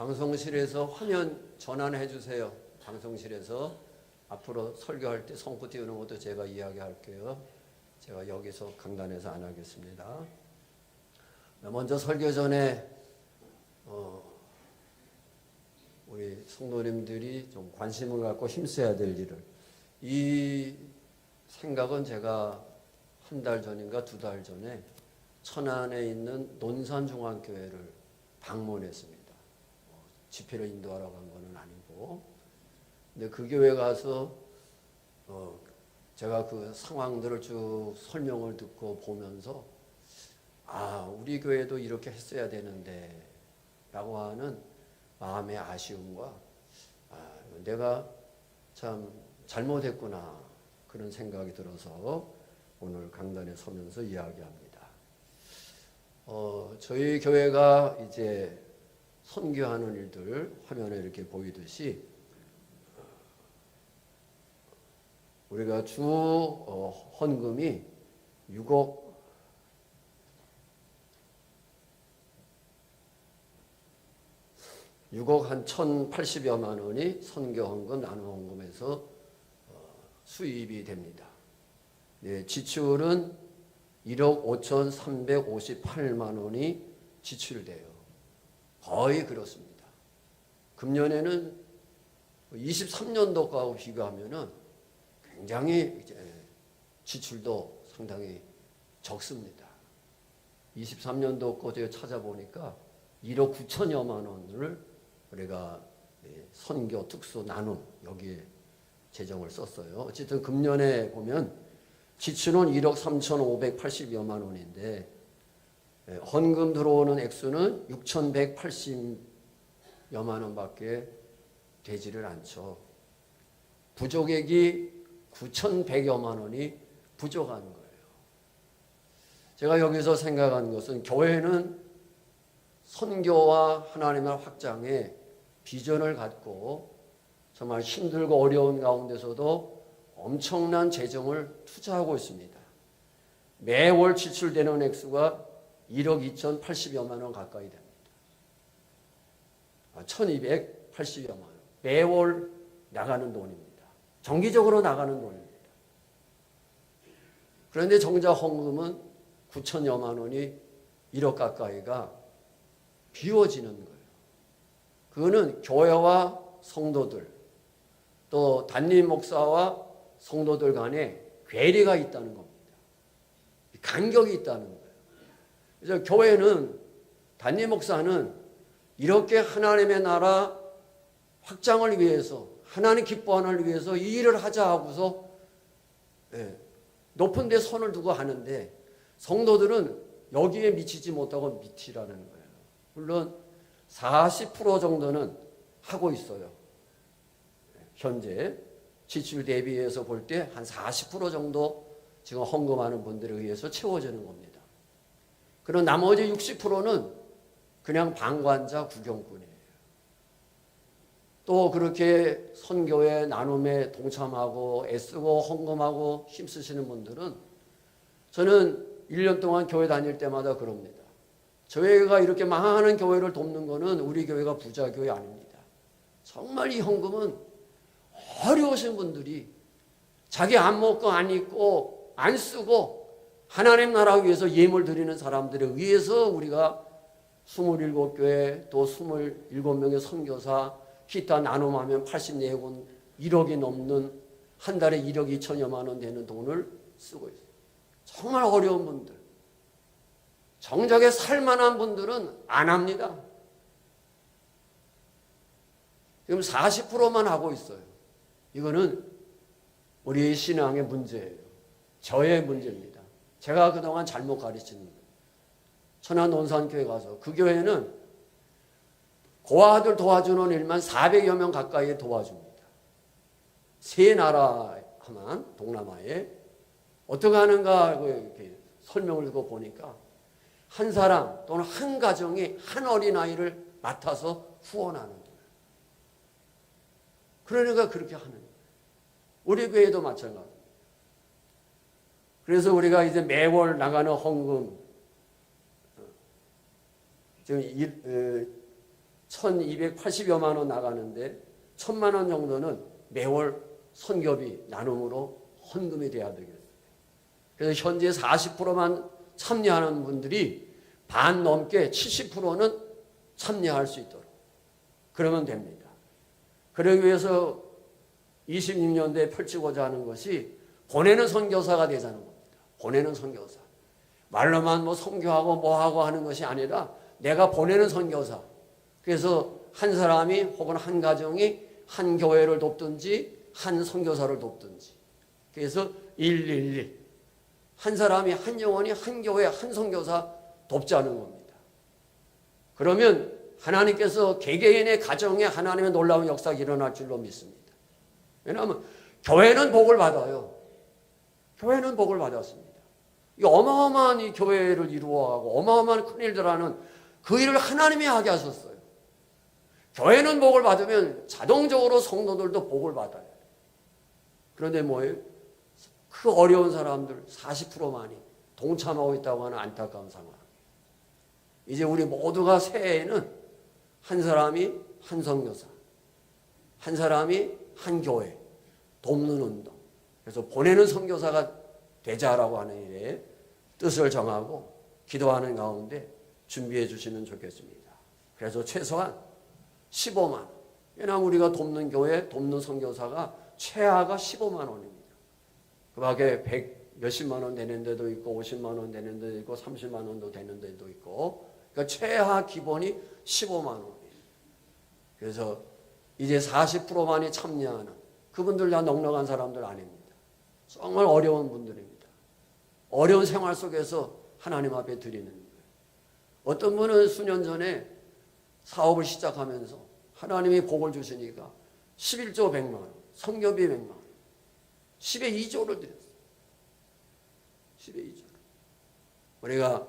방송실에서 화면 전환해 주세요. 방송실에서 앞으로 설교할 때 손꼽 띄우는 것도 제가 이야기할게요. 제가 여기서 강단에서 안 하겠습니다. 먼저 설교 전에 우리 성도님들이 좀 관심을 갖고 힘써야 될 일을, 이 생각은 제가 한 달 전인가 2달 전에 천안에 있는 논산중앙교회를 방문했습니다. 집회를 인도하러 간 건 아니고, 근데 그 교회 가서 제가 그 상황들을 쭉 설명을 듣고 보면서 우리 교회도 이렇게 했어야 되는데 라고 하는 마음의 아쉬움과 내가 참 잘못했구나 그런 생각이 들어서 오늘 강단에 서면서 이야기합니다. 저희 교회가 이제 선교하는 일들 화면에 이렇게 보이듯이 우리가 주 헌금이 6억 한 1,080여만 원이 선교 헌금, 나눔 헌금에서 수입이 됩니다. 네, 지출은 1억 5,358만 원이 지출돼요. 거의 그렇습니다. 금년에는 23년도하고 비교하면은 굉장히 이제 지출도 상당히 적습니다. 23년도 거 제가 찾아보니까 1억 9천여만 원을 우리가 선교, 특수, 나눔 여기에 재정을 썼어요. 어쨌든 금년에 보면 지출은 1억 3,580여만 원인데 헌금 들어오는 액수는 6,180여만 원밖에 되지를 않죠. 부족액이 9,100여만 원이 부족한 거예요. 제가 여기서 생각한 것은 교회는 선교와 하나님의 확장에 비전을 갖고 정말 힘들고 어려운 가운데서도 엄청난 재정을 투자하고 있습니다. 매월 지출되는 액수가 1억 2,080여만 원 가까이 됩니다. 1,280여만 원. 매월 나가는 돈입니다. 정기적으로 나가는 돈입니다. 그런데 정작 헌금은 9천여만 원이 1억 가까이가 비워지는 거예요. 그거는 교회와 성도들, 또 담임 목사와 성도들 간에 괴리가 있다는 겁니다. 간격이 있다는 거예요. 그래서 교회는, 담임 목사는 이렇게 하나님의 나라 확장을 위해서, 하나님 기뻐하는 위해서 이 일을 하자 하고서 높은 데 선을 두고 하는데, 성도들은 여기에 미치지 못하고 미치라는 거예요. 물론 40% 정도는 하고 있어요. 현재 지출 대비해서 볼 때 한 40% 정도 지금 헌금하는 분들에 의해서 채워지는 겁니다. 그럼 나머지 60%는 그냥 방관자, 구경꾼이에요. 또 그렇게 선교회 나눔에 동참하고 애쓰고 헌금하고 힘쓰시는 분들은, 저는 1년 동안 교회 다닐 때마다 그럽니다. 저희가 이렇게 많은 교회를 돕는 것은 우리 교회가 부자 교회 아닙니다. 정말 이 헌금은 어려우신 분들이 자기 안 먹고 안 입고 안 쓰고 하나님 나라 위해서 예물 드리는 사람들에 의해서 우리가 27교회 또 27명의 선교사 기타 나눔하면 84군 1억이 넘는, 한 달에 1억 2천여만 원 되는 돈을 쓰고 있어요. 정말 어려운 분들, 정작에 살만한 분들은 안 합니다. 지금 40%만 하고 있어요. 이거는 우리의 신앙의 문제예요. 저의 문제입니다. 제가 그동안 잘못 가르치는 거예요. 천안 논산교회 가서 그 교회는 고아들 도와주는 일만 400여 명 가까이 도와줍니다. 세 나라만 동남아에 어떻게 하는가 이렇게 설명을 듣고 보니까 한 사람 또는 한 가정이 한 어린아이를 맡아서 후원하는 거예요. 그러니까 그렇게 하는 거예요. 우리 교회도 마찬가지입니다. 그래서 우리가 이제 매월 나가는 헌금 지금 1280여만 원 나가는데 1000만 원 정도는 매월 선교비 나눔으로 헌금이 돼야 되겠어요. 그래서 현재 40%만 참여하는 분들이 반 넘게 70%는 참여할 수 있도록 그러면 됩니다. 그러기 위해서 26년도에 펼치고자 하는 것이 보내는 선교사가 되자는 겁니다. 보내는 선교사. 말로만 뭐 선교하고 뭐하고 하는 것이 아니라 내가 보내는 선교사. 그래서 한 사람이 혹은 한 가정이 한 교회를 돕든지 한 선교사를 돕든지. 그래서 111. 한 사람이 한 영혼이 한 교회 한 선교사 돕자는 겁니다. 그러면 하나님께서 개개인의 가정에 하나님의 놀라운 역사가 일어날 줄로 믿습니다. 왜냐하면 교회는 복을 받아요. 교회는 복을 받았습니다. 이 어마어마한 이 교회를 이루어가고 어마어마한 큰 일들 하는 그 일을 하나님이 하게 하셨어요. 교회는 복을 받으면 자동적으로 성도들도 복을 받아요. 그런데 뭐예요? 그 어려운 사람들 40%만이 동참하고 있다고 하는 안타까운 상황. 이제 우리 모두가 새해에는 한 사람이 한 선교사, 한 사람이 한 교회, 돕는 운동. 그래서 보내는 선교사가 되자라고 하는 일에 뜻을 정하고 기도하는 가운데 준비해 주시면 좋겠습니다. 그래서 최소한 15만 원. 왜냐하면 우리가 돕는 교회, 돕는 선교사가 최하가 15만 원입니다. 그 밖에 100 몇십만 원 되는 데도 있고 50만 원 되는 데도 있고 30만 원도 되는 데도 있고 그러니까 최하 기본이 15만 원이에요. 그래서 이제 40%만이 참여하는 그분들 다 넉넉한 사람들 아닙니다. 정말 어려운 분들입니다. 어려운 생활 속에서 하나님 앞에 드리는 거예요. 어떤 분은 수년 전에 사업을 시작하면서 하나님이 복을 주시니까 11조 100만 원, 선교비 100만 원, 10의 2조를 드렸어요. 10의 2조. 우리가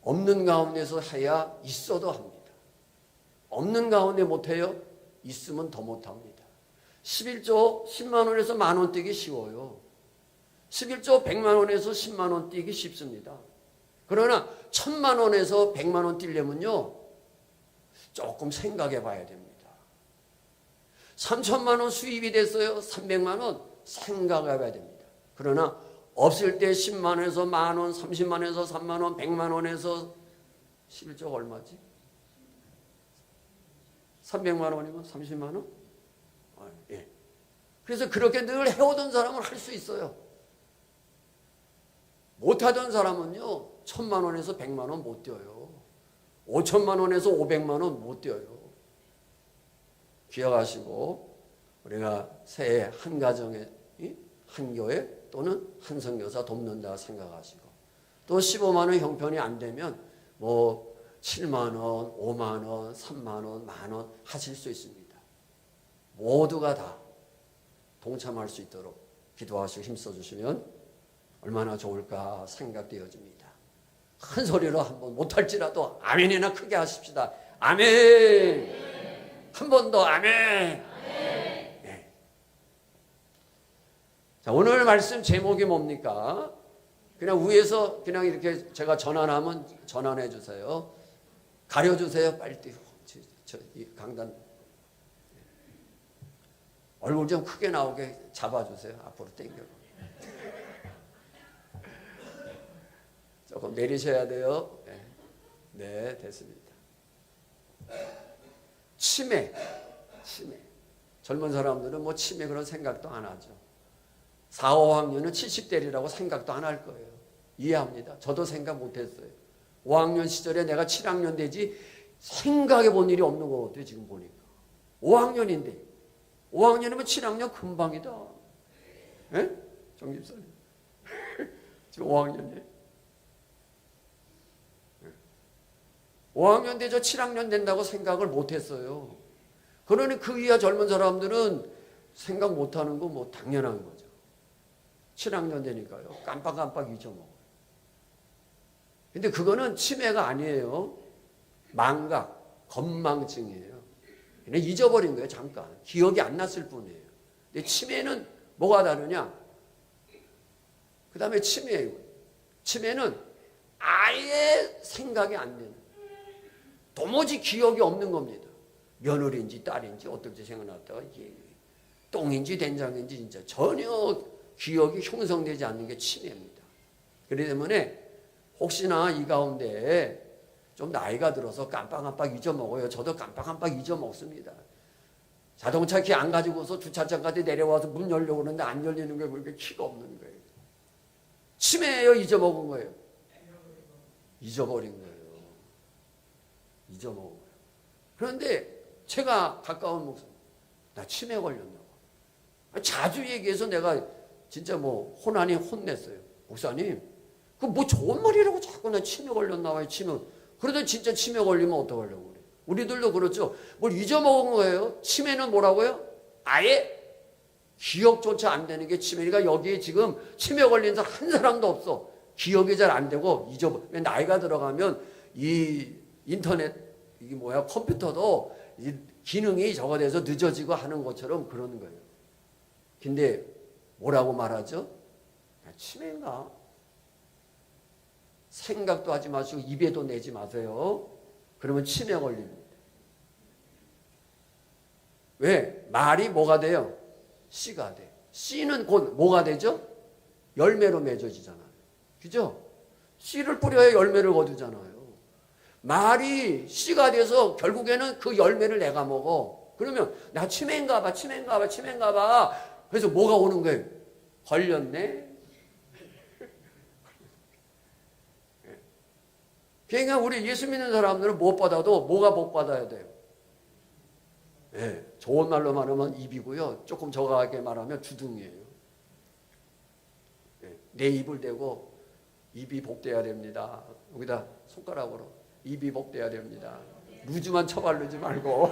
없는 가운데서 해야 있어도 합니다. 없는 가운데 못해요? 있으면 더 못합니다. 11조 10만 원에서 만 원 떼기 쉬워요. 11조 100만 원에서 10만 원 떼기 쉽습니다. 그러나 1000만 원에서 100만 원 떼려면요 조금 생각해 봐야 됩니다. 3천만 원 수입이 됐어요. 300만 원 생각해 봐야 됩니다. 그러나 없을 때 10만 원에서 만 원, 30만 원에서 3만 원, 100만 원에서 11조가 얼마지? 300만 원이면 30만 원? 예. 그래서 그렇게 늘 해오던 사람은 할 수 있어요. 못하던 사람은요 1000만 원에서 100만 원 못 뛰어요. 5천만 원에서 500만 원 못 뛰어요. 기억하시고 우리가 새해 한 가정에 한 교회 또는 한 선교사 돕는다 생각하시고 또 15만 원 형편이 안 되면 뭐 7만 원, 5만 원, 3만 원, 만 원 하실 수 있습니다. 모두가 다 동참할 수 있도록 기도하시고 힘써주시면 얼마나 좋을까 생각되어집니다. 큰 소리로 한번 못할지라도 아멘이나 크게 하십시다. 아멘. 한 번 더 아멘. 네. 자, 오늘 말씀 제목이 뭡니까? 그냥 위에서 그냥 이렇게 제가 전환하면 전환해 주세요. 가려주세요. 빨리 이 강단 얼굴 좀 크게 나오게 잡아주세요. 앞으로 당겨. 조금 내리셔야 돼요. 네, 네 됐습니다. 치매. 젊은 사람들은 뭐 치매 그런 생각도 안 하죠. 4, 5학년은 70대리라고 생각도 안 할 거예요. 이해합니다. 저도 생각 못 했어요. 5학년 시절에 내가 7학년 되지 생각해 본 일이 없는 것 같아요. 지금 보니까. 5학년인데. 5학년이면 7학년 금방이다. 예? 정 집사님. 지금 5학년이에요. 5학년 되죠. 7학년 된다고 생각을 못 했어요. 그러니 그 이하 젊은 사람들은 생각 못 하는 거 뭐 당연한 거죠. 7학년 되니까요. 깜빡깜빡 잊어먹어요. 근데 그거는 치매가 아니에요. 망각, 건망증이에요. 그냥 잊어버린 거예요. 잠깐. 기억이 안 났을 뿐이에요. 근데 치매는 뭐가 다르냐? 그 다음에 치매예요. 치매는 아예 생각이 안 되는. 도무지 기억이 없는 겁니다. 며느리인지 딸인지 어떨지 생각났다가 이게 똥인지 된장인지 진짜 전혀 기억이 형성되지 않는 게 치매입니다. 그렇기 때문에 혹시나 이 가운데 좀 나이가 들어서 깜빡깜빡 잊어먹어요. 저도 깜빡깜빡 잊어먹습니다. 자동차 키 안 가지고서 주차장까지 내려와서 문 열려고 그러는데 안 열리는 게 그렇게 키가 없는 거예요. 치매예요? 잊어먹은 거예요? 잊어버린 거예요. 잊어먹은 거예요. 그런데 제가 가까운 목사, 나 치매 걸렸나 봐. 자주 얘기해서 내가 진짜 뭐 혼안이 혼냈어요. 목사님, 그 뭐 좋은 말이라고 자꾸 나 치매 걸렸나 봐요. 치매. 그래도 진짜 치매 걸리면 어떡하려고 그래. 우리들도 그렇죠. 뭘 잊어먹은 거예요. 치매는 뭐라고요? 아예 기억조차 안 되는 게 치매니까 여기에 지금 치매 걸린 사람 한 사람도 없어. 기억이 잘 안 되고 왜 나이가 들어가면 이 인터넷 이게 뭐야 컴퓨터도 이 기능이 저거 돼서 늦어지고 하는 것처럼 그러는 거예요. 근데 뭐라고 말하죠? 치매인가? 생각도 하지 마시고 입에도 내지 마세요. 그러면 치매 걸립니다. 왜? 말이 뭐가 돼요? 씨가 돼. 씨는 곧 뭐가 되죠? 열매로 맺어지잖아요. 그죠? 씨를 뿌려야 열매를 거두잖아요. 말이 씨가 돼서 결국에는 그 열매를 내가 먹어. 그러면 나 치매인가 봐, 치매인가 봐, 치매인가 봐. 그래서 뭐가 오는 거예요? 걸렸네? 그러니까 우리 예수 믿는 사람들은 못 받아도 뭐가 못 받아야 돼요? 네, 좋은 말로 말하면 입이고요. 조금 저하게 말하면 주둥이에요. 네, 내 입을 대고 입이 복돼야 됩니다. 여기다 손가락으로 입이 복돼야 됩니다. 루즈만 쳐바르지 말고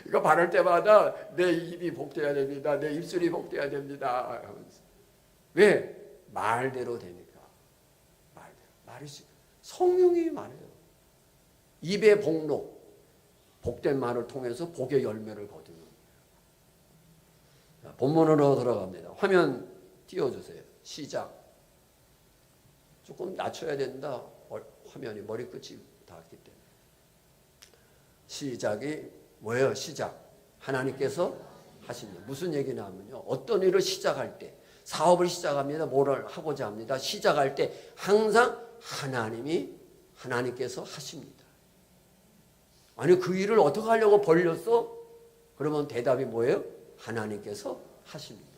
이거 바를 때마다 내 입이 복돼야 됩니다. 내 입술이 복돼야 됩니다. 왜? 말대로 되니까. 말대로. 말이 성령이 말해요. 입의 복록, 복된 말을 통해서 복의 열매를 거두는 거예요. 본문으로 들어갑니다. 화면 띄워주세요. 시작. 조금 낮춰야 된다. 화면이 머리끝이 닿았기 때문에. 시작이 뭐예요? 시작. 하나님께서 하십니다. 무슨 얘기냐 하면요. 어떤 일을 시작할 때, 사업을 시작합니다. 뭐를 하고자 합니다. 시작할 때 항상 하나님께서 하십니다. 아니 그 일을 어떻게 하려고 벌렸어? 그러면 대답이 뭐예요? 하나님께서 하십니다.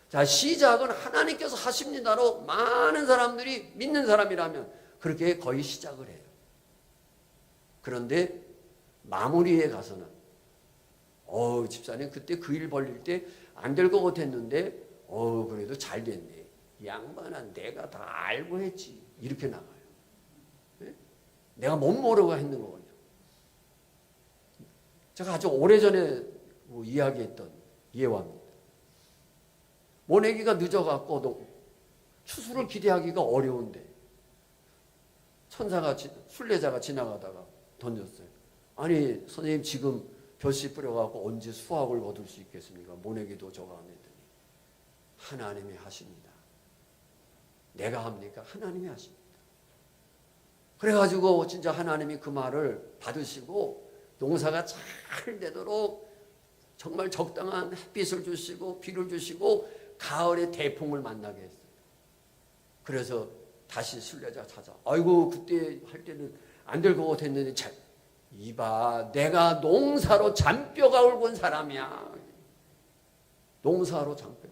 자, 시작은 하나님께서 하십니다로 많은 사람들이 믿는 사람이라면 그렇게 거의 시작을 해요. 그런데 마무리에 가서는 집사님 그때 그 일 벌릴 때 안 될 것 같았는데 그래도 잘 됐네. 양반아 내가 다 알고 했지. 이렇게 나가요. 네? 내가 못 모르고 했는 거거든요. 제가 아주 오래전에 이야기했던 예화입니다. 모내기가 늦어갖고 추수를 기대하기가 어려운데 순례자가 지나가다가 던졌어요. 아니 선생님 지금 벼씨 뿌려갖고 언제 수확을 거둘 수 있겠습니까? 모내기도 저가 안 했더니 하나님이 하십니다. 내가 합니까? 하나님이 하십니다. 그래가지고 진짜 하나님이 그 말을 받으시고 농사가 잘 되도록 정말 적당한 햇빛을 주시고 비를 주시고 가을에 대풍을 만나게 했어요. 그래서 다시 순례자 찾아. 아이고 그때 할 때는 안 될 것 같았는데 이봐 내가 농사로 잔뼈가 굵은 사람이야. 농사로 잔뼈.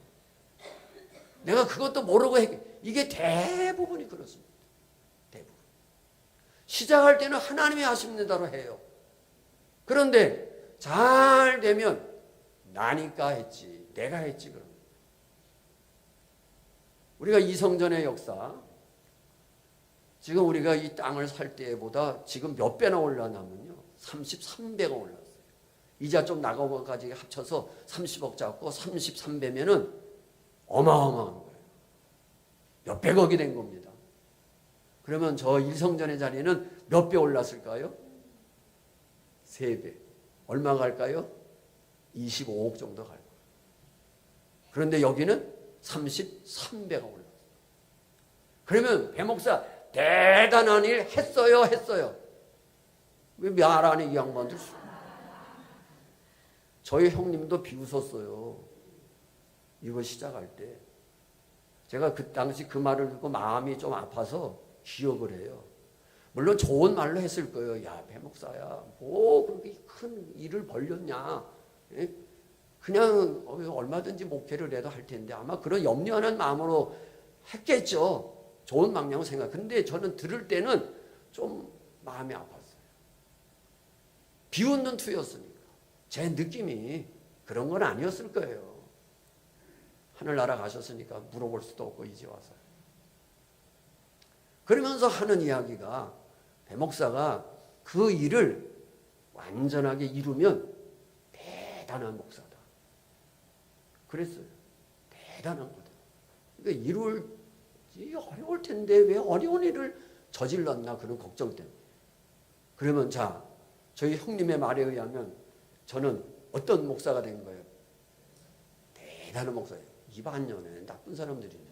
내가 그것도 모르고 이게 대부분이 그렇습니다. 대부분. 시작할 때는 하나님이 하십니다로 해요. 그런데 잘 되면 나니까 했지. 내가 했지 그럼. 우리가 이성전의 역사 지금 우리가 이 땅을 살 때보다 지금 몇 배나 올라나면요. 33배가 올랐어요. 이자 좀 나가고까지 합쳐서 30억 잡고 33배면은 어마어마한 거예요. 몇백억이 된 겁니다. 그러면 저 일성전의 자리는 몇 배 올랐을까요? 3배. 얼마 갈까요? 25억 정도 갈 거예요. 그런데 여기는 33배가 올랐어요. 그러면 배 목사 대단한 일 했어요? 왜 말 안 해, 이 양반들? 저희 형님도 비웃었어요. 이거 시작할 때. 제가 그 당시 그 말을 듣고 마음이 좀 아파서 기억을 해요. 물론 좋은 말로 했을 거예요. 야, 배 목사야, 뭐 그렇게 큰 일을 벌렸냐. 예? 그냥 얼마든지 목회를 해도 할 텐데 아마 그런 염려하는 마음으로 했겠죠. 좋은 방향으로 생각. 근데 저는 들을 때는 좀 마음이 아팠어요. 비웃는 투였으니까. 제 느낌이 그런 건 아니었을 거예요. 하늘나라 가셨으니까 물어볼 수도 없고 이제 와서. 그러면서 하는 이야기가 배 목사가 그 일을 완전하게 이루면 대단한 목사다. 그랬어요. 대단한 거다. 그러니까 이룰지 어려울 텐데 왜 어려운 일을 저질렀나 그런 걱정 때문에. 그러면 자, 저희 형님의 말에 의하면 저는 어떤 목사가 된 거예요? 대단한 목사예요. 이반년에 나쁜 사람들이네.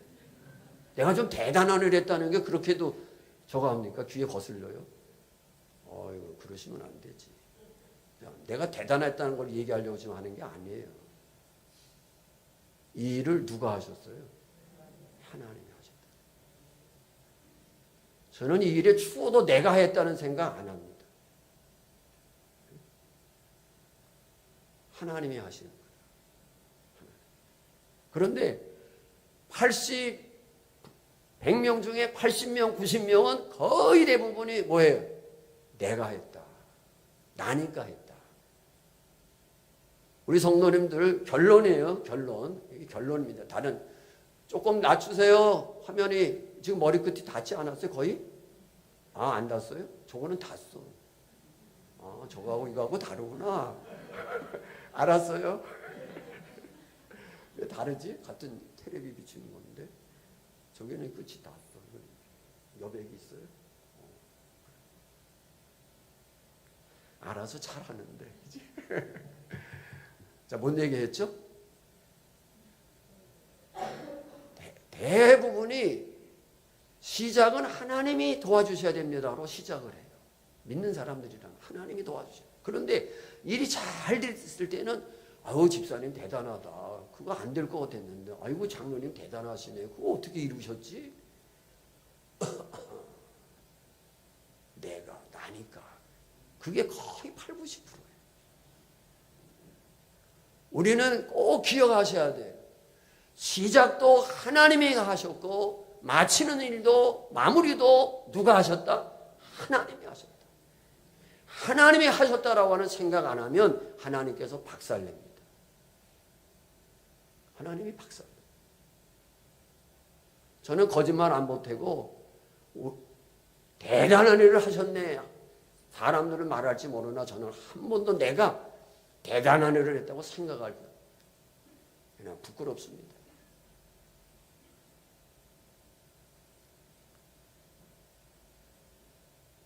내가 좀 대단한 일을 했다는 게 그렇게도 저거 합니까? 귀에 거슬려요? 이거 그러시면 안 되지. 내가 대단했다는 걸 얘기하려고 지금 하는 게 아니에요. 이 일을 누가 하셨어요? 하나님이 하셨다. 저는 이 일에 추워도 내가 했다는 생각 안 합니다. 하나님이 하시는 거예요. 그런데 100명 중에 80명, 90명은 거의 대부분이 뭐예요? 내가 했다. 나니까 했다. 우리 성도님들 결론이에요. 결론. 이게 결론입니다. 다른 조금 낮추세요. 화면이 지금 머리끝이 닿지 않았어요? 거의? 안 닿았어요? 저거는 닿았어. 저거하고 이거하고 다르구나. 알았어요? 왜 다르지? 같은 테레비 비치는 건데 저기는 끝이 닿았어. 여백이 있어요? 알아서 잘하는데. 자, 뭔 얘기했죠? 대부분이 시작은 하나님이 도와주셔야 됩니다로 시작을 해요. 믿는 사람들이랑 하나님이 도와주셔요. 그런데 일이 잘 됐을 때는 아유 집사님 대단하다. 그거 안 될 것 같았는데 아이고 장로님 대단하시네. 그거 어떻게 이루셨지? 나니까. 그게 거의 80-90%예요. 우리는 꼭 기억하셔야 돼요. 시작도 하나님이 하셨고 마치는 일도 마무리도 누가 하셨다? 하나님이 하셨다. 하나님이 하셨다라고 하는 생각 안 하면 하나님께서 박살냅니다. 하나님이 박살. 저는 거짓말 안 보태고 대단한 일을 하셨네. 사람들은 말할지 모르나 저는 한 번도 내가 대단한 일을 했다고 생각할 때 그냥 부끄럽습니다.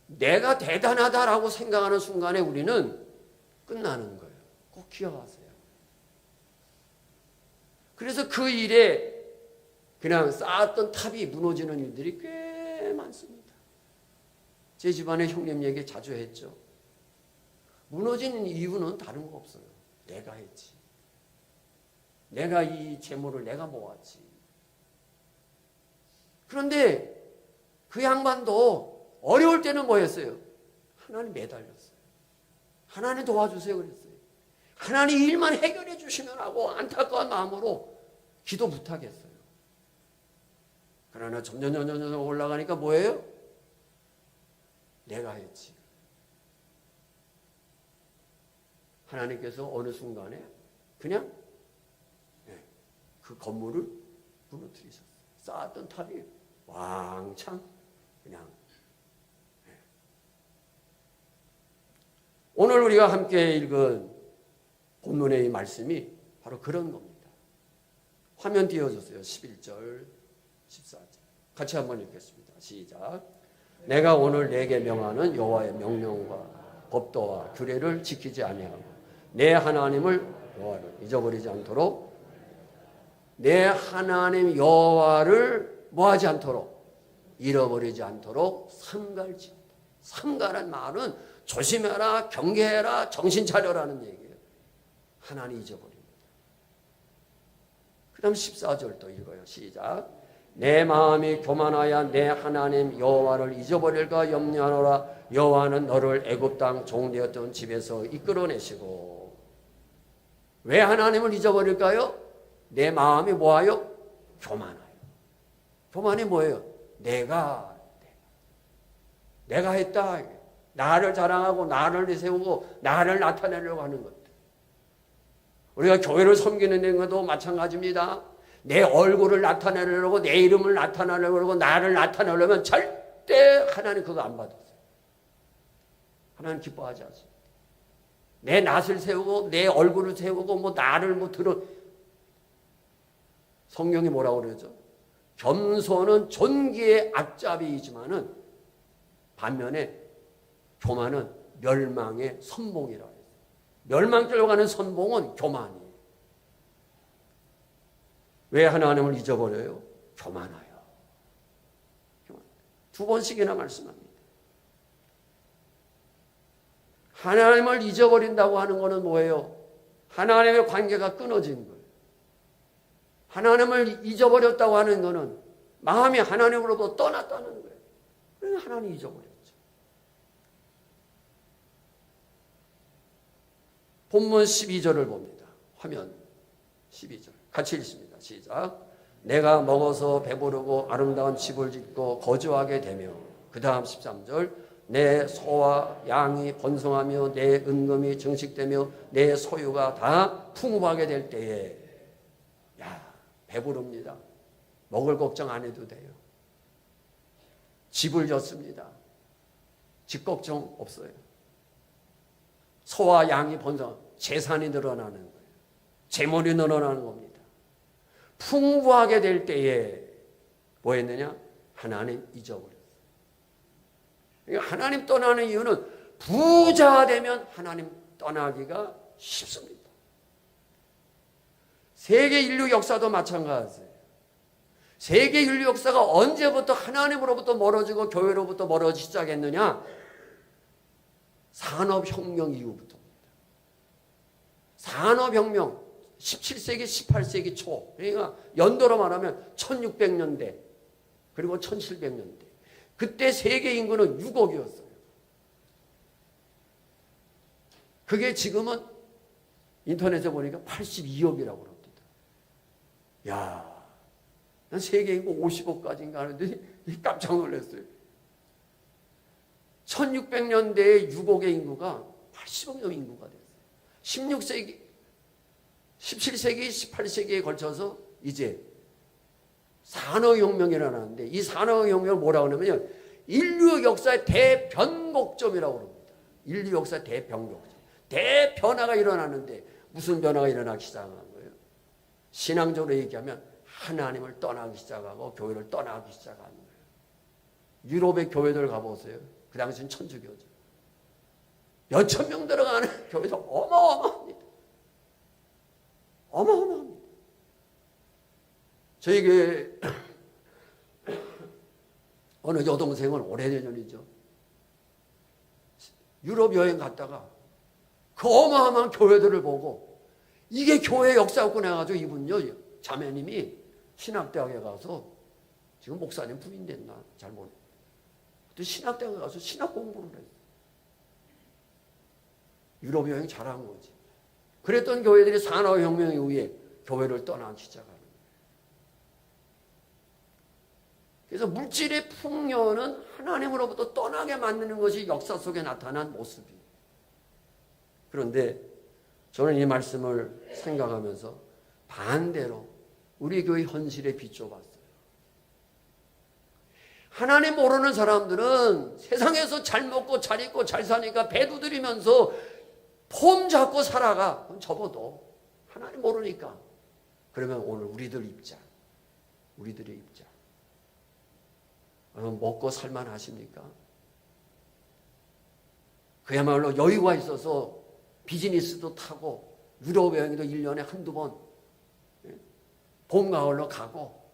내가 대단하다라고 생각하는 순간에 우리는 끝나는 거예요. 꼭 기억하세요. 그래서 그 일에 그냥 쌓았던 탑이 무너지는 일들이 꽤 많습니다. 제 집안의 형님 얘기 자주 했죠. 무너지는 이유는 다른 거 없어요. 내가 했지. 내가 이 재물을 내가 모았지. 그런데 그 양반도 어려울 때는 뭐 했어요? 하나님 매달렸어요. 하나님 도와주세요 그랬어요. 하나님 일만 해결해 주시면 하고 안타까운 마음으로 기도 부탁했어요. 그러나 점점 올라가니까 뭐예요? 내가 했지. 하나님께서 어느 순간에 그냥 그 건물을 무너뜨리셨어요. 쌓았던 탑이 왕창 그냥. 오늘 우리가 함께 읽은 본문의 말씀이 바로 그런 겁니다. 화면 띄워주세요. 11절, 14절. 같이 한번 읽겠습니다. 시작. 내가 오늘 내게 명하는 여호와의 명령과 법도와 규례를 지키지 아니하고 내 하나님을 여호와를 잊어버리지 않도록 내 하나님 여호와를 뭐하지 않도록 잃어버리지 않도록 삼갈지. 삼가란 말은 조심해라, 경계해라, 정신 차려라는 얘기예요. 하나님 잊어버립니다. 그 다음 14절 또 읽어요. 시작. 내 마음이 교만하여 내 하나님 여호와를 잊어버릴까 염려하노라. 여호와는 너를 애굽 땅 종되었던 집에서 이끌어내시고. 왜 하나님을 잊어버릴까요? 내 마음이 뭐하여? 교만하여. 교만이 뭐예요? 내가 했다. 나를 자랑하고 나를 내세우고 나를 나타내려고 하는 것들. 우리가 교회를 섬기는 것도 마찬가지입니다. 내 얼굴을 나타내려고, 내 이름을 나타내려고, 나를 나타내려면 절대 하나님 그거 안 받았어요. 하나님 기뻐하지 않습니다. 내 낯을 세우고 내 얼굴을 세우고 뭐 나를 뭐 들어. 성경이 뭐라고 그러죠? 겸손은 존귀의 앞잡이이지만은 반면에 교만은 멸망의 선봉이라 해요. 멸망길로 가는 선봉은 교만이에요. 왜 하나님을 잊어버려요? 교만하여. 두 번씩이나 말씀합니다. 하나님을 잊어버린다고 하는 것은 뭐예요? 하나님의 관계가 끊어진 거예요. 하나님을 잊어버렸다고 하는 것은 마음이 하나님으로부터 떠났다는 거예요. 그래서 하나님 잊어버렸죠. 본문 12절을 봅니다. 화면 12절. 같이 읽습니다. 시작. 내가 먹어서 배부르고 아름다운 집을 짓고 거주하게 되며, 그 다음 13절. 내 소와 양이 번성하며 내 은금이 증식되며 내 소유가 다 풍부하게 될 때에, 야, 배부릅니다. 먹을 걱정 안 해도 돼요. 집을 졌습니다. 집 걱정 없어요. 소와 양이 번성, 재산이 늘어나는 거예요. 재물이 늘어나는 겁니다. 풍부하게 될 때에 뭐 했느냐? 하나님 잊어버렸어요. 그러니까 하나님 떠나는 이유는 부자 되면 하나님 떠나기가 쉽습니다. 세계 인류 역사도 마찬가지예요. 세계 인류 역사가 언제부터 하나님으로부터 멀어지고 교회로부터 멀어지기 시작했느냐? 산업혁명 이후부터입니다. 산업혁명 17세기, 18세기 초, 그러니까 연도로 말하면 1600년대 그리고 1700년대. 그때 세계 인구는 6억이었어요. 그게 지금은 인터넷에 보니까 82억이라고 그럽니다. 야, 난 세계 인구 50억까지인가 하는데 깜짝 놀랐어요. 1600년대에 6억의 인구가 80억의 인구가 됐어요. 16세기, 17세기, 18세기에 걸쳐서 이제 산업혁명이 일어나는데, 이 산업혁명을 뭐라고 하냐면요, 인류 역사의 대변곡점이라고 합니다. 인류 역사의 대변곡점. 대변화가 일어나는데 무슨 변화가 일어나기 시작한 거예요? 신앙적으로 얘기하면 하나님을 떠나기 시작하고 교회를 떠나기 시작하는 거예요. 유럽의 교회들 가보세요. 그 당시엔 천주교죠. 몇천 명 들어가는 교회도 어마어마합니다. 어마어마합니다. 저희 교회 어느 여동생은 오래전이죠. 유럽 여행 갔다가 그 어마어마한 교회들을 보고 이게 교회 역사였구나 해가지고 이분요, 자매님이 신학대학에 가서 지금 목사님 부인 됐나 잘 모르겠어요. 또 신학대학에 가서 신학 공부를 했어요. 유럽 여행 잘한 거지. 그랬던 교회들이 산업혁명 이후에 교회를 떠나기 시작하는 거예요. 그래서 물질의 풍요는 하나님으로부터 떠나게 만드는 것이 역사 속에 나타난 모습이에요. 그런데 저는 이 말씀을 생각하면서 반대로 우리 교회 현실에 비춰봤어요. 하나님 모르는 사람들은 세상에서 잘 먹고 잘 입고 잘 사니까 배 두드리면서 폼 잡고 살아가. 그럼 접어도 하나님 모르니까. 그러면 오늘 우리들의 입장. 먹고 살만 하십니까? 그야말로 여유가 있어서 비즈니스도 타고 유럽 여행도 1년에 한두 번 봄, 가을로 가고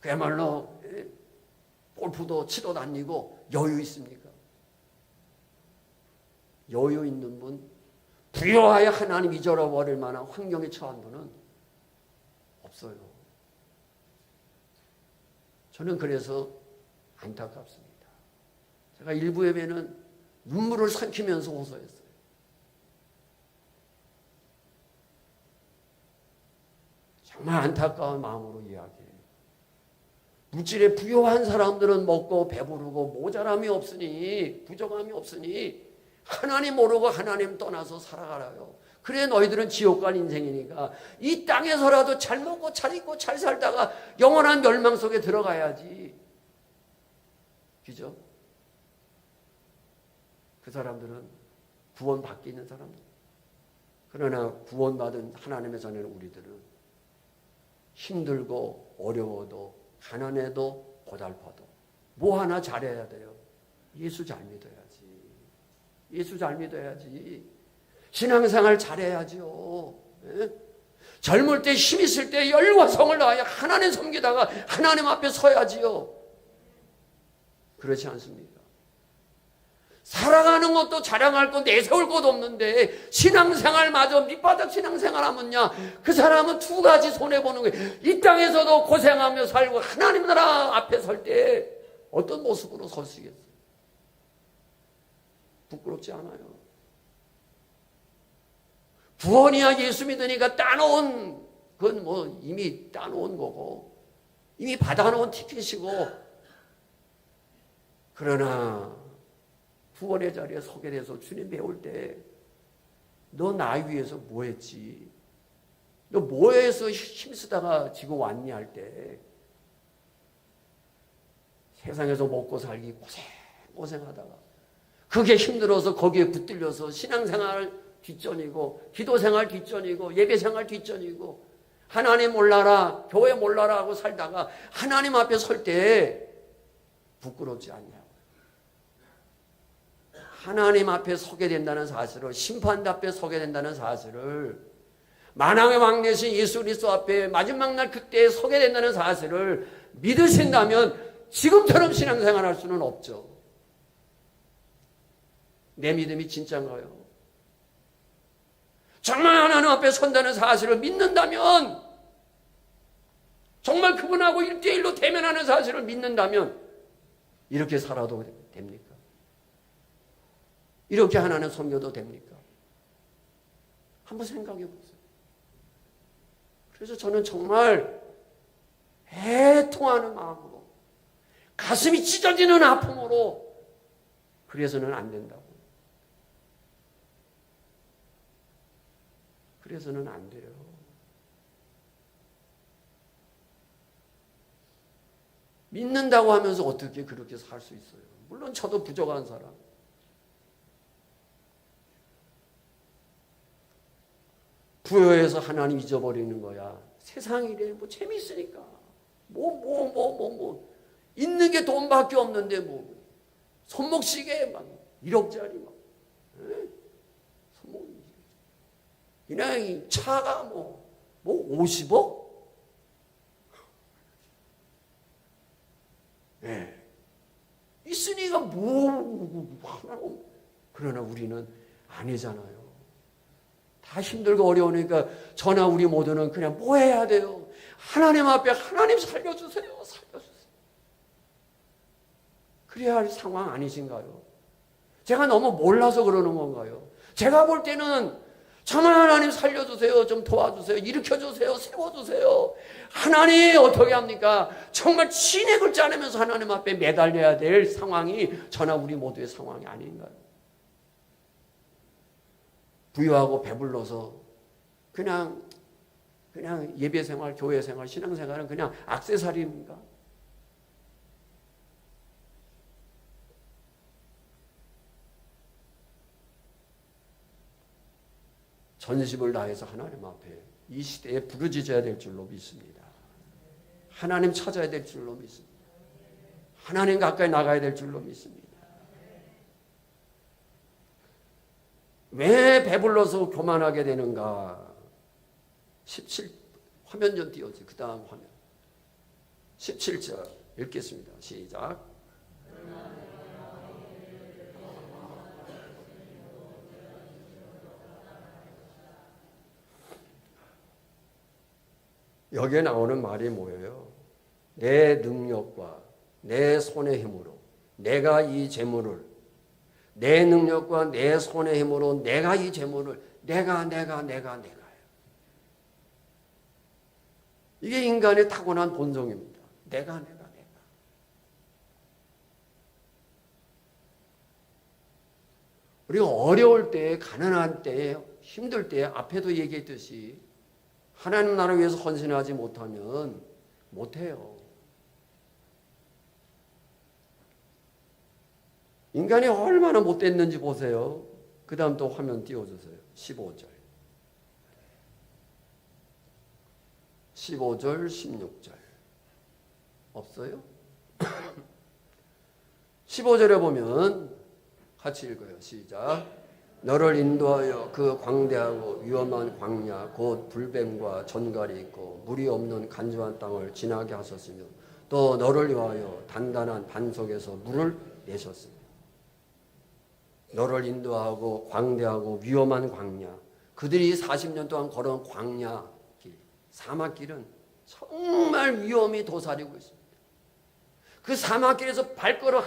그야말로 골프도 치러 다니고 여유 있습니까? 여유 있는 분, 부여하여 하나님 잊어버릴 만한 환경에 처한 분은 없어요. 저는 그래서 안타깝습니다. 제가 일부 예배는 눈물을 삼키면서 호소했어요. 정말 안타까운 마음으로 이야기해요. 물질에 부유한 사람들은 먹고 배부르고 모자람이 없으니, 부족함이 없으니 하나님 모르고 하나님 떠나서 살아가라요. 그래 너희들은 지옥 갈 인생이니까 이 땅에서라도 잘 먹고 잘 입고 잘 살다가 영원한 멸망 속에 들어가야지. 그죠? 그 사람들은 구원 받게 있는 사람들. 그러나 구원받은 하나님의 자녀는 우리들은 힘들고 어려워도 가난해도 고달퍼도 뭐 하나 잘해야 돼요. 예수 잘 믿어야지. 예수 잘 믿어야지. 신앙생활 잘해야죠. 예? 젊을 때 힘 있을 때 열과 성을 다하여 하나님 섬기다가 하나님 앞에 서야지요. 그렇지 않습니까? 살아가는 것도 자랑할 것 내세울 것 없는데 신앙생활마저 밑바닥 신앙생활 하면야 그 사람은 두 가지 손해보는 거예요. 이 땅에서도 고생하며 살고 하나님 나라 앞에 설 때 어떤 모습으로 서시겠어요? 부끄럽지 않아요. 구원이야 예수 믿으니까 따놓은 그건 뭐 이미 따놓은 거고 이미 받아놓은 티켓이고 그러나 구원의 자리에 서게 돼서 주님 배울 때 너 나 위해서 뭐 했지? 너 뭐 해서 힘쓰다가 지금 왔니 할 때 세상에서 먹고 살기 고생하다가 그게 힘들어서 거기에 붙들려서 신앙생활 뒷전이고 기도생활 뒷전이고 예배생활 뒷전이고 하나님 몰라라 교회 몰라라 하고 살다가 하나님 앞에 설 때 부끄럽지 않냐? 하나님 앞에 서게 된다는 사실을 심판 앞에 서게 된다는 사실을 만왕의 왕 되신 예수 그리스도 앞에 마지막 날 그때에 서게 된다는 사실을 믿으신다면 지금처럼 신앙생활할 수는 없죠. 내 믿음이 진짜인가요? 정말 하나님 앞에 선다는 사실을 믿는다면 정말 그분하고 1대1로 대면하는 사실을 믿는다면 이렇게 살아도 됩니까? 이렇게 하나님 섬겨도 됩니까? 한번 생각해 보세요. 그래서 저는 정말 애통하는 마음으로 가슴이 찢어지는 아픔으로 그래서는 안 된다고. 그래서는 안 돼요. 믿는다고 하면서 어떻게 그렇게 살 수 있어요? 물론 저도 부족한 사람. 부여해서 하나님 잊어버리는 거야. 세상이래 뭐 재미있으니까. 있는 게 돈밖에 없는데 뭐 손목시계 막 1억짜리 막. 손목 그냥 차가 뭐 50억? 네. 있으니까 하나로. 그러나 우리는 아니잖아요. 다 힘들고 어려우니까 저나 우리 모두는 그냥 뭐 해야 돼요? 하나님 앞에 하나님 살려주세요. 살려주세요. 그래야 할 상황 아니신가요? 제가 너무 몰라서 그러는 건가요? 제가 볼 때는 정말 하나님 살려주세요. 좀 도와주세요. 일으켜주세요. 세워주세요. 하나님 어떻게 합니까? 정말 진액을 짜내면서 하나님 앞에 매달려야 될 상황이 저나 우리 모두의 상황이 아닌가요? 부유하고 배불러서 그냥 예배생활, 교회생활, 신앙생활은 그냥 액세서리입니까? 전심을 다해서 하나님 앞에 이 시대에 부르짖어야 될 줄로 믿습니다. 하나님 찾아야 될 줄로 믿습니다. 하나님 가까이 나가야 될 줄로 믿습니다. 왜 배불러서 교만하게 되는가? 17 화면 좀 띄워주세요. 그 다음 화면 17절 읽겠습니다. 시작. 여기에 나오는 말이 뭐예요? 내 능력과 내 손의 힘으로 내가 이 재물을, 내 능력과 내 손의 힘으로 내가 이 재물을 내가. 이게 인간의 타고난 본성입니다. 내가. 우리가 어려울 때, 가난한 때, 힘들 때 앞에도 얘기했듯이 하나님 나라를 위해서 헌신하지 못하면 못해요. 인간이 얼마나 못됐는지 보세요. 그 다음 또 화면 띄워주세요. 15절. 15절, 16절. 없어요? 15절에 보면 같이 읽어요. 시작. 너를 인도하여 그 광대하고 위험한 광야 곧 불뱀과 전갈이 있고 물이 없는 간조한 땅을 지나게 하셨으며 또 너를 위하여 단단한 반석에서 물을 내셨으며 너를 인도하고 광대하고 위험한 광야, 그들이 40년 동안 걸어온 광야 길, 사막길은 정말 위험이 도사리고 있습니다. 그 사막길에서 발걸음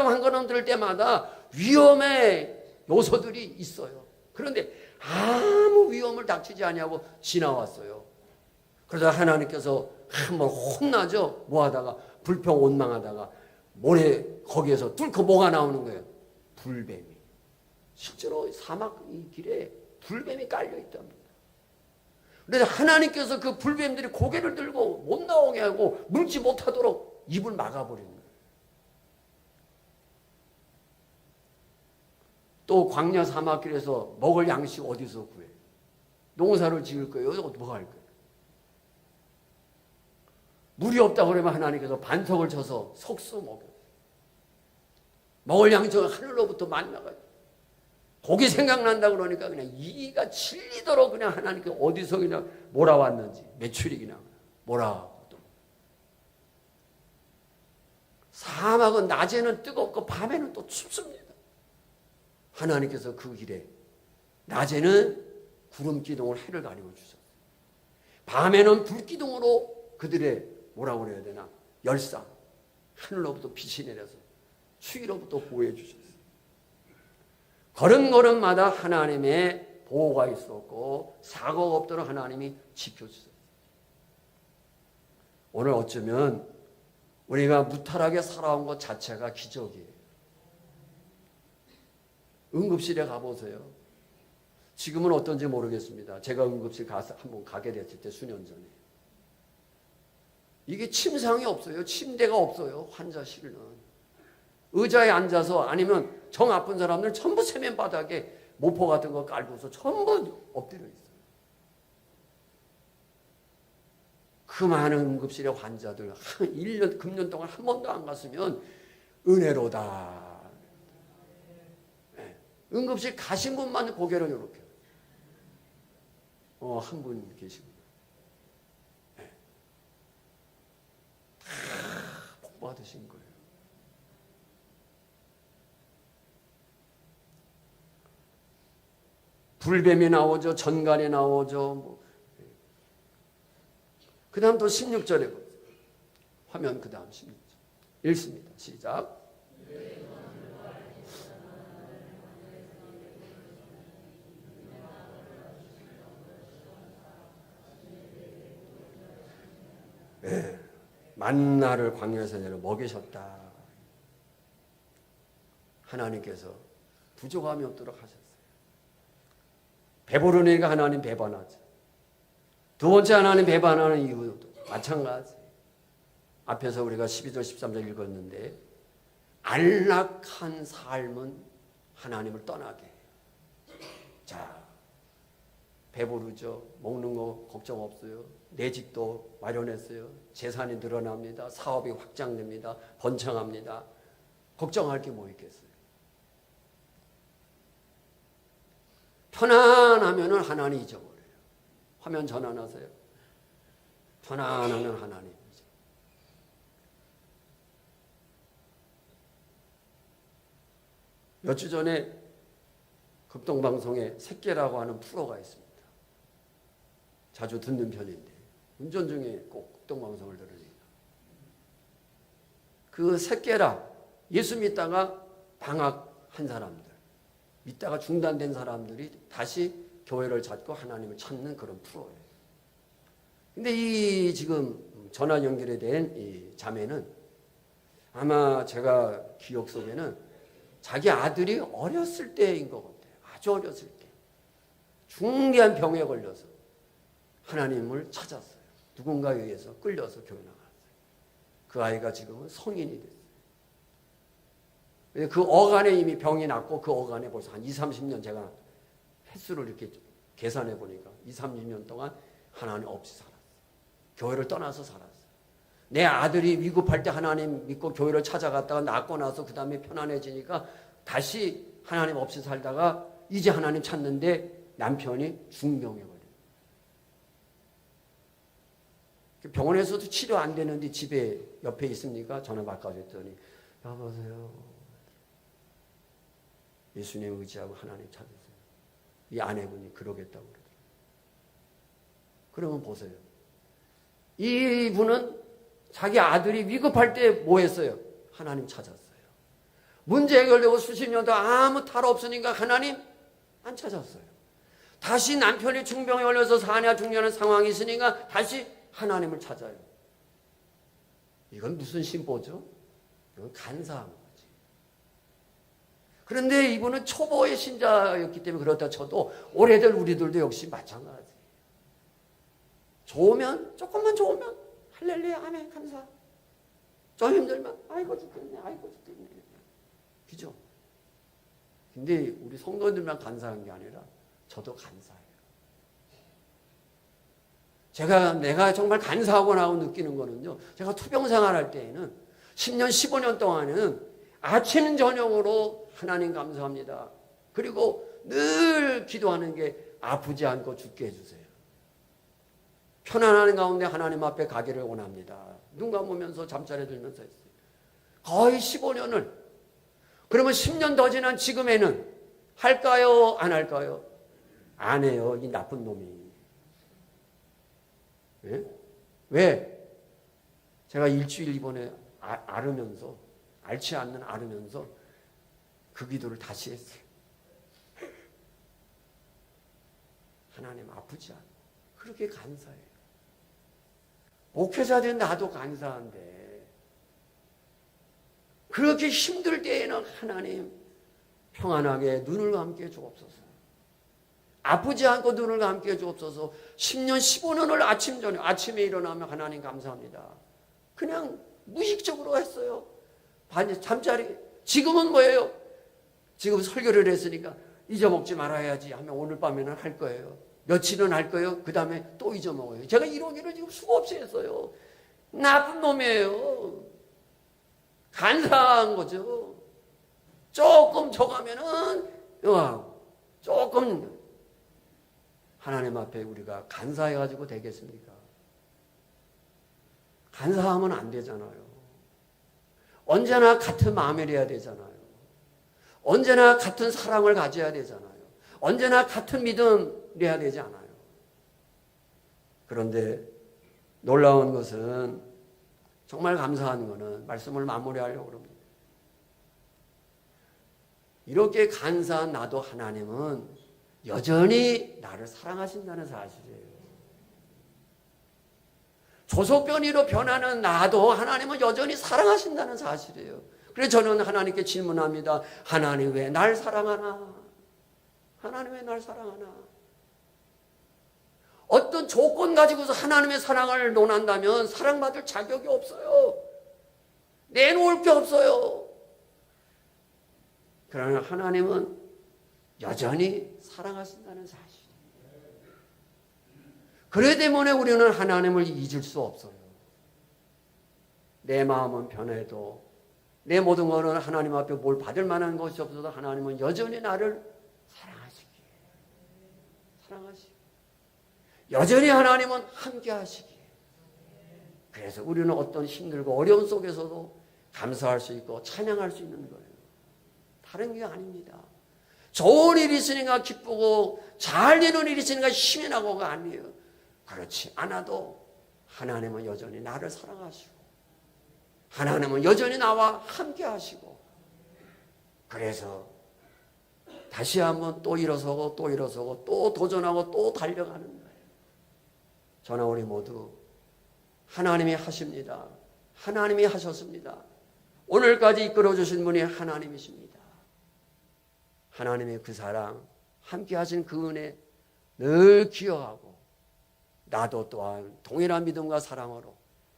한 걸음 들 때마다 위험의 요소들이 있어요. 그런데 아무 위험을 닥치지 아니하고 지나왔어요. 그러다 하나님께서 한번 혼나죠. 뭐하다가 불평 원망하다가 모래 거기에서 뚫고 뭐가 나오는 거예요? 불뱀이. 실제로 사막 이 길에 불뱀이 깔려 있답니다. 그래서 하나님께서 그 불뱀들이 고개를 들고 못 나오게 하고 물지 못하도록 입을 막아버리는 거예요. 또 광야 사막길에서 먹을 양식 어디서 구해? 농사를 지을 거예요? 뭐 할 거예요? 물이 없다 그러면 하나님께서 반석을 쳐서 석수 먹여요. 먹을 양식은 하늘로부터 만나가. 고기 생각난다 그러니까 그냥 이가 질리도록 그냥 하나님께 어디서 그냥 몰아왔는지 매출이나 몰아왔고. 사막은 낮에는 뜨겁고 밤에는 또 춥습니다. 하나님께서 그 길에 낮에는 구름 기둥을 해를 가리고 주셨어요. 밤에는 불 기둥으로 그들의 뭐라고 그래야 되나 열상, 하늘로부터 빛이 내려서 추위로부터 보호해 주셨어요. 걸음걸음마다 하나님의 보호가 있었고 사고가 없도록 하나님이 지켜주셨어요. 오늘 어쩌면 우리가 무탈하게 살아온 것 자체가 기적이에요. 응급실에 가보세요. 지금은 어떤지 모르겠습니다. 제가 응급실 가서 한번 가게 됐을 때 수년 전에. 이게 침상이 없어요. 침대가 없어요. 환자실은. 의자에 앉아서 아니면 정 아픈 사람들 전부 세면 바닥에 모포 같은 거 깔고서 전부 엎드려 있어요. 그 많은 응급실의 환자들 1년, 금년 동안 한 번도 안 갔으면 은혜로다. 네. 응급실 가신 분만 고개를 이렇게. 한 분 계십니다. 네. 다 복 받으신 거예요. 불뱀이 나오죠. 전갈이 나오죠. 그 다음 또 16절에 보세요. 화면 그 다음 16절. 읽습니다. 시작. 네. 만나를 광야에서 내려 먹이셨다. 하나님께서 부족함이 없도록 하셨어요. 배부르니까 하나님 배반하죠. 두 번째 하나님 배반하는 이유도 마찬가지. 앞에서 우리가 12절 13절 읽었는데 안락한 삶은 하나님을 떠나게 해요. 자, 배부르죠. 먹는 거 걱정 없어요. 내 집도 마련했어요. 재산이 늘어납니다. 사업이 확장됩니다. 번창합니다. 걱정할 게 뭐 있겠어요. 편안하면은 하나님 잊어버려요. 화면 전환하세요. 편안하면 하나님 잊어. 몇 주 전에 극동방송에 새끼라고 하는 프로가 있습니다. 자주 듣는 편인데 운전 중에 꼭 국동방송을 들으니까. 그 새끼라 예수 믿다가 방학한 사람들, 믿다가 중단된 사람들이 다시 교회를 찾고 하나님을 찾는 그런 프로예요. 근데 이 지금 전화 연결이 된 이 자매는 아마 제가 기억 속에는 자기 아들이 어렸을 때인 것 같아요. 아주 어렸을 때. 중대한 병에 걸려서 하나님을 찾았어요. 누군가에 의해서 끌려서 교회 나갔어요. 그 아이가 지금은 성인이 됐어요. 그 어간에 이미 병이 났고 그 어간에 벌써 한 20, 30년 제가 횟수를 이렇게 계산해 보니까 20, 30년 동안 하나님 없이 살았어요. 교회를 떠나서 살았어요. 내 아들이 위급할 때 하나님 믿고 교회를 찾아갔다가 낳고 나서 그 다음에 편안해지니까 다시 하나님 없이 살다가 이제 하나님 찾는데 남편이 중병에 걸려요. 병원에서도 치료 안 되는데 집에 옆에 있습니까? 전화 바꿔줬더니 여보세요. 예수님 의지하고 하나님 찾으세요. 이 아내분이 그러겠다고 그러더라고요. 그러면 보세요. 이분은 자기 아들이 위급할 때 뭐 했어요? 하나님 찾았어요. 문제 해결되고 수십 년도 아무 탈 없으니까 하나님 안 찾았어요. 다시 남편이 중병에 걸려서 사냐 중냐는 상황이 있으니까 다시 하나님을 찾아요. 이건 무슨 신보죠? 이건 간사한 거지. 그런데 이분은 초보의 신자였기 때문에 그렇다 쳐도 오래된 우리들도 역시 마찬가지예요. 좋으면 조금만 좋으면 할렐루야 아멘 감사. 좀 힘들면 아이고 죽겠네 아이고 죽겠네. 그죠? 근데 우리 성도들만 간사한 게 아니라 저도 간사해요. 내가 정말 간사하구나 하고 느끼는 거는요. 제가 투병 생활할 때에는 10년, 15년 동안은 아침, 저녁으로 하나님 감사합니다. 그리고 늘 기도하는 게 아프지 않고 죽게 해주세요. 편안한 가운데 하나님 앞에 가기를 원합니다. 눈 감으면서 잠자리 들면서 했어요. 거의 15년을. 그러면 10년 더 지난 지금에는 할까요? 안 할까요? 안 해요. 이 나쁜 놈이. 예? 왜? 제가 일주일 이번에 앓으면서 앓지 않는 앓으면서 그 기도를 다시 했어요. 하나님 아프지 않아. 그렇게 간사해요. 목회자된 나도 간사한데 그렇게 힘들 때에는 하나님 평안하게 눈을 감게 주옵소서. 아프지 않고 눈을 감게 주옵소서. 10년 15년을 아침 저녁 아침에 일어나면 하나님 감사합니다. 그냥 무의식적으로 했어요. 잠자리. 지금은 뭐예요? 지금 설교를 했으니까 잊어먹지 말아야지 하면 오늘 밤에는 할 거예요. 며칠은 할 거예요. 그 다음에 또 잊어먹어요. 제가 이러기를 지금 수없이 했어요. 나쁜 놈이에요. 간사한 거죠. 조금 저가면은 조금 하나님 앞에 우리가 간사해가지고 되겠습니까? 간사하면 안 되잖아요. 언제나 같은 마음을 해야 되잖아요. 언제나 같은 사랑을 가져야 되잖아요. 언제나 같은 믿음을 해야 되지 않아요. 그런데 놀라운 것은 정말 감사한 것은 말씀을 마무리하려고 합니다. 이렇게 간사한 나도 하나님은 여전히 나를 사랑하신다는 사실이에요. 조속변이로 변하는 나도 하나님은 여전히 사랑하신다는 사실이에요. 그래서 저는 하나님께 질문합니다. 하나님 왜 날 사랑하나? 하나님 왜 날 사랑하나? 어떤 조건 가지고서 하나님의 사랑을 논한다면 사랑받을 자격이 없어요. 내놓을 게 없어요. 그러나 하나님은 여전히 사랑하신다는 사실. 그래 때문에 우리는 하나님을 잊을 수 없어요. 내 마음은 변해도 내 모든 것은 하나님 앞에 뭘 받을 만한 것이 없어도 하나님은 여전히 나를 사랑하시기에. 여전히 하나님은 함께 하시기에. 그래서 우리는 어떤 힘들고 어려운 속에서도 감사할 수 있고 찬양할 수 있는 거예요. 다른 게 아닙니다. 좋은 일이 있으니까 기쁘고 잘 되는 일이 있으니까 힘이 나고가 아니에요. 그렇지 않아도 하나님은 여전히 나를 사랑하시고 하나님은 여전히 나와 함께 하시고 그래서 다시 한번 또 일어서고 또 일어서고 또 도전하고 또 달려가는 거예요. 저나 우리 모두 하나님이 하십니다. 하나님이 하셨습니다. 오늘까지 이끌어주신 분이 하나님이십니다. 하나님의 그 사랑, 함께 하신 그 은혜 늘 기억하고 나도 또한 동일한 믿음과 사랑으로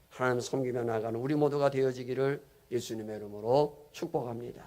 하나님 섬기며 나가는 우리 모두가 되어지기를 예수님의 이름으로 축복합니다.